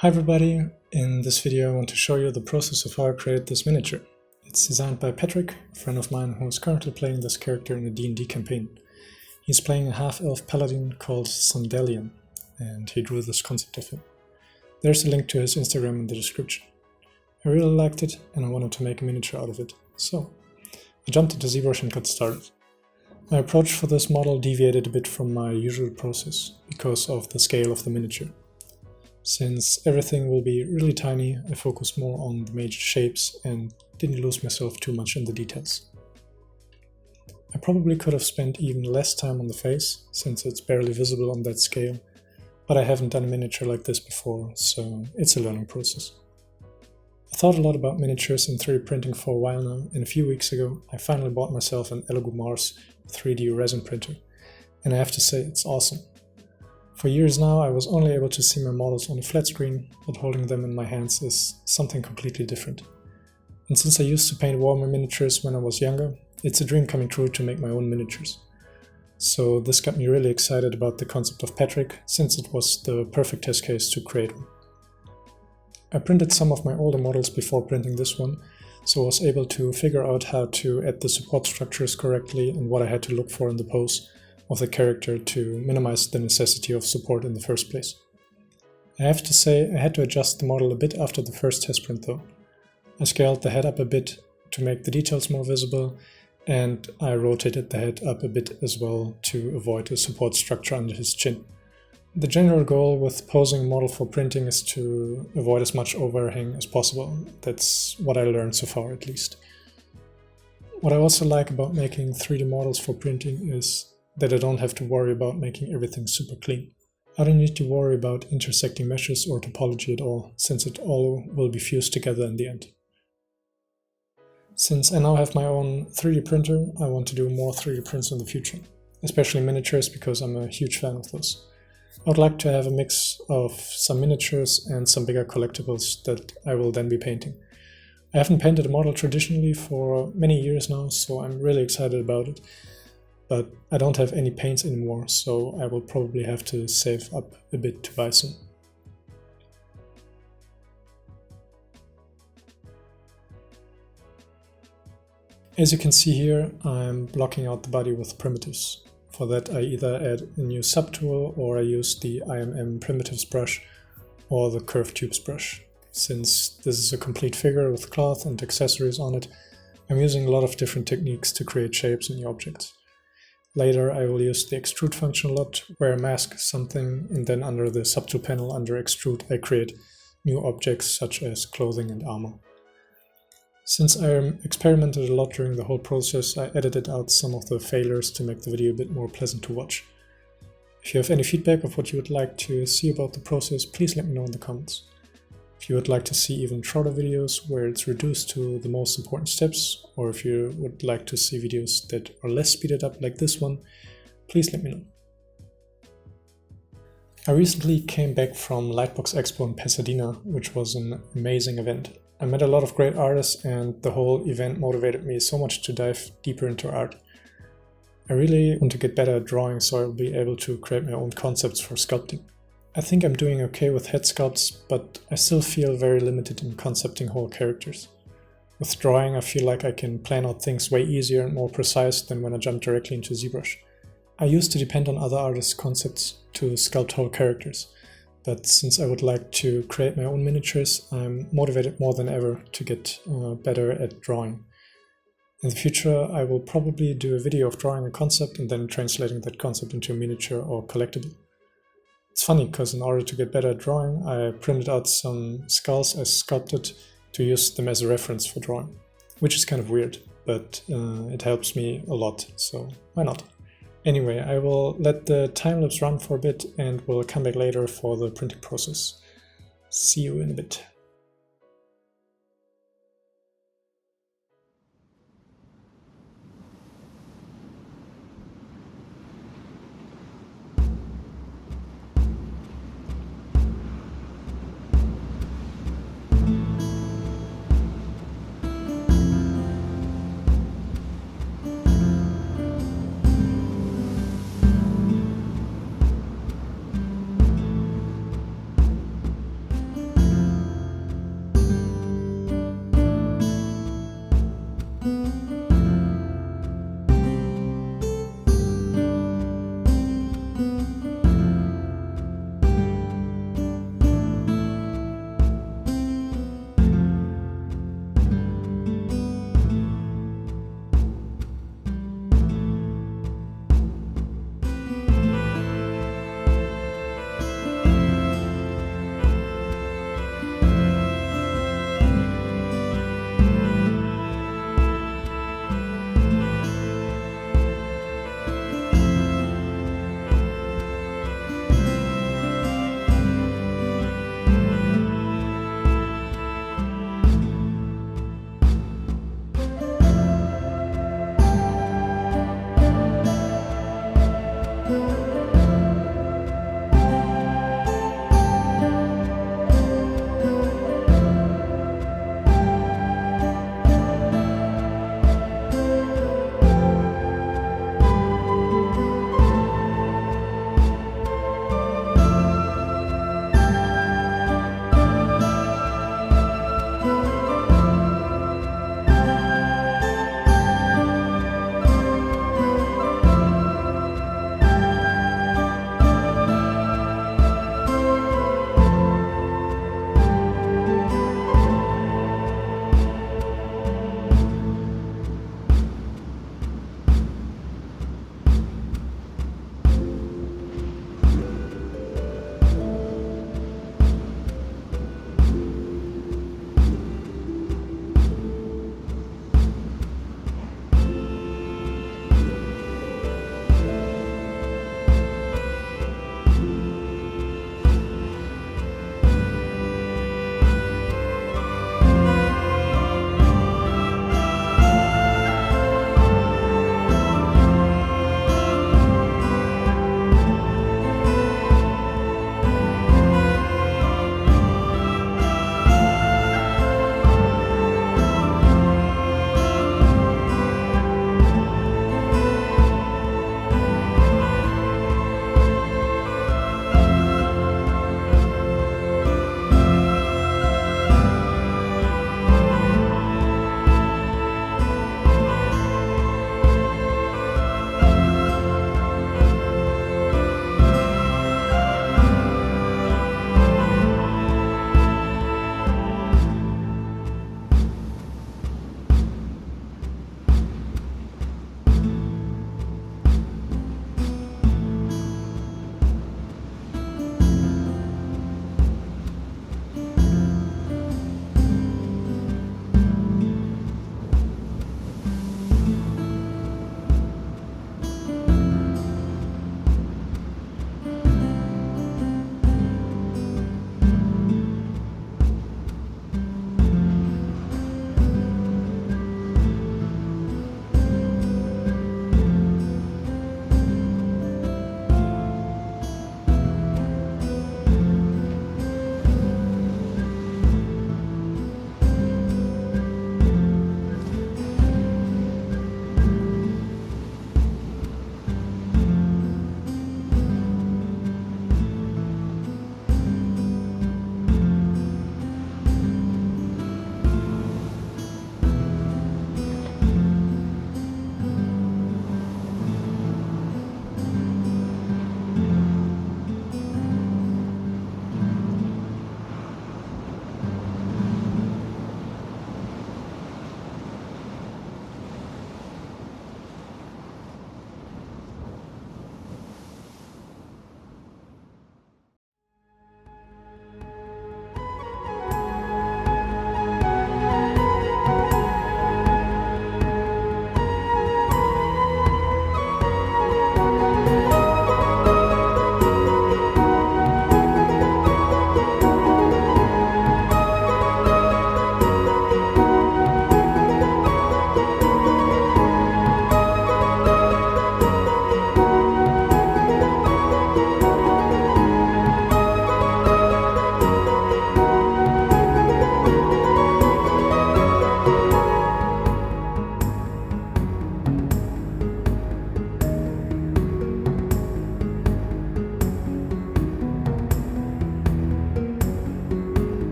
Hi everybody, in this video I want to show you the process of how I created this miniature. It's designed by Patrick, a friend of mine who is currently playing this character in a D&D campaign. He's playing a half-elf paladin called Sandalian, and he drew this concept of him. There's a link to his Instagram in the description. I really liked it and I wanted to make a miniature out of it, so I jumped into ZBrush and got started. My approach for this model deviated a bit from my usual process because of the scale of the miniature. Since everything will be really tiny, I focused more on the major shapes and didn't lose myself too much in the details. I probably could have spent even less time on the face, since it's barely visible on that scale, but I haven't done a miniature like this before, so it's a learning process. I thought a lot about miniatures in 3D printing for a while now, and a few weeks ago I finally bought myself an Elegoo Mars 3D resin printer, and I have to say it's awesome. For years now I was only able to see my models on a flat screen, but holding them in my hands is something completely different. And since I used to paint warmer miniatures when I was younger, it's a dream coming true to make my own miniatures. So this got me really excited about the concept of Patrick, since it was the perfect test case to create one. I printed some of my older models before printing this one, so I was able to figure out how to add the support structures correctly and what I had to look for in the pose of the character to minimize the necessity of support in the first place. I have to say I had to adjust the model a bit after the first test print though. I scaled the head up a bit to make the details more visible, and I rotated the head up a bit as well to avoid a support structure under his chin. The general goal with posing a model for printing is to avoid as much overhang as possible. That's what I learned so far at least. What I also like about making 3D models for printing is that I don't have to worry about making everything super clean. I don't need to worry about intersecting meshes or topology at all, since it all will be fused together in the end. Since I now have my own 3D printer, I want to do more 3D prints in the future, especially miniatures because I'm a huge fan of those. I would like to have a mix of some miniatures and some bigger collectibles that I will then be painting. I haven't painted a model traditionally for many years now, so I'm really excited about it. But I don't have any paints anymore, so I will probably have to save up a bit to buy some. As you can see here, I'm blocking out the body with primitives. For that I either add a new subtool or I use the IMM primitives brush or the curved tubes brush. Since this is a complete figure with cloth and accessories on it, I'm using a lot of different techniques to create shapes in the objects. Later I will use the extrude function a lot, where I mask something and then under the subtool panel under extrude I create new objects such as clothing and armor. Since I experimented a lot during the whole process, I edited out some of the failures to make the video a bit more pleasant to watch. If you have any feedback of what you would like to see about the process, please let me know in the comments. If you would like to see even shorter videos where it's reduced to the most important steps, or if you would like to see videos that are less speeded up like this one, please let me know. I recently came back from Lightbox Expo in Pasadena, which was an amazing event. I met a lot of great artists and the whole event motivated me so much to dive deeper into art. I really want to get better at drawing so I'll be able to create my own concepts for sculpting. I think I'm doing okay with head sculpts, but I still feel very limited in concepting whole characters. With drawing I feel like I can plan out things way easier and more precise than when I jump directly into ZBrush. I used to depend on other artists' concepts to sculpt whole characters, but since I would like to create my own miniatures, I'm motivated more than ever to get better at drawing. In the future I will probably do a video of drawing a concept and then translating that concept into a miniature or collectible. It's funny because in order to get better at drawing, I printed out some skulls I sculpted to use them as a reference for drawing, which is kind of weird, but it helps me a lot, so why not? Anyway, I will let the time-lapse run for a bit and we'll come back later for the printing process. See you in a bit.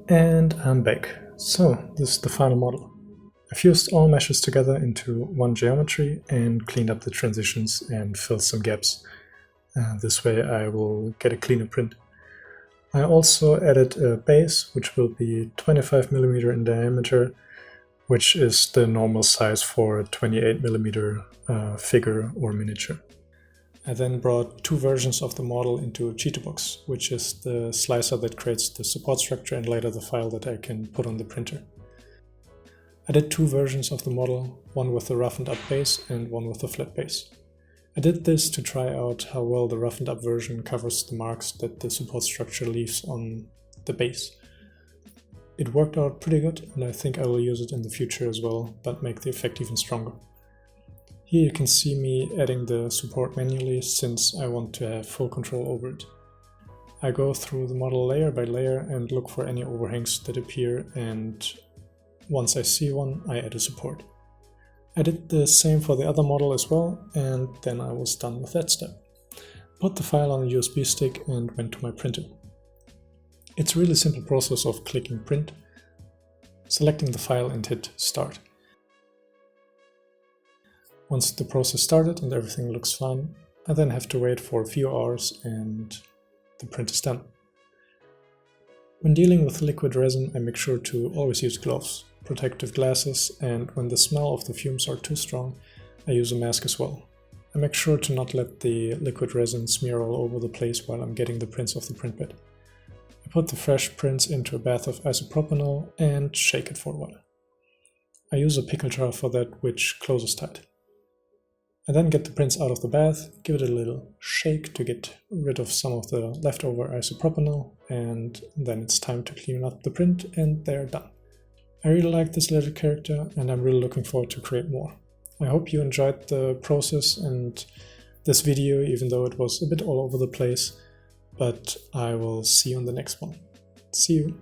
And I'm back. So this is the final model. I've fused all meshes together into one geometry and cleaned up the transitions and filled some gaps. This way I will get a cleaner print. I also added a base, which will be 25mm in diameter, which is the normal size for a 28mm figure or miniature. I then brought two versions of the model into Cheetahbox, which is the slicer that creates the support structure and later the file that I can put on the printer. I did two versions of the model, one with a roughened up base and one with a flat base. I did this to try out how well the roughened up version covers the marks that the support structure leaves on the base. It worked out pretty good, and I think I will use it in the future as well, but make the effect even stronger. Here you can see me adding the support manually since I want to have full control over it. I go through the model layer by layer and look for any overhangs that appear, and once I see one, I add a support. I did the same for the other model as well, and then I was done with that step. Put the file on a USB stick and went to my printer. It's a really simple process of clicking print, selecting the file and hit start. Once the process started and everything looks fine, I then have to wait for a few hours and the print is done. When dealing with liquid resin, I make sure to always use gloves, protective glasses, and when the smell of the fumes are too strong, I use a mask as well. I make sure to not let the liquid resin smear all over the place while I'm getting the prints off the print bed. I put the fresh prints into a bath of isopropanol and shake it for a while. I use a pickle jar for that, which closes tight. I then get the prints out of the bath, give it a little shake to get rid of some of the leftover isopropanol, and then it's time to clean up the print and they're done. I really like this little character and I'm really looking forward to create more. I hope you enjoyed the process and this video, even though it was a bit all over the place, but I will see you on the next one. See you!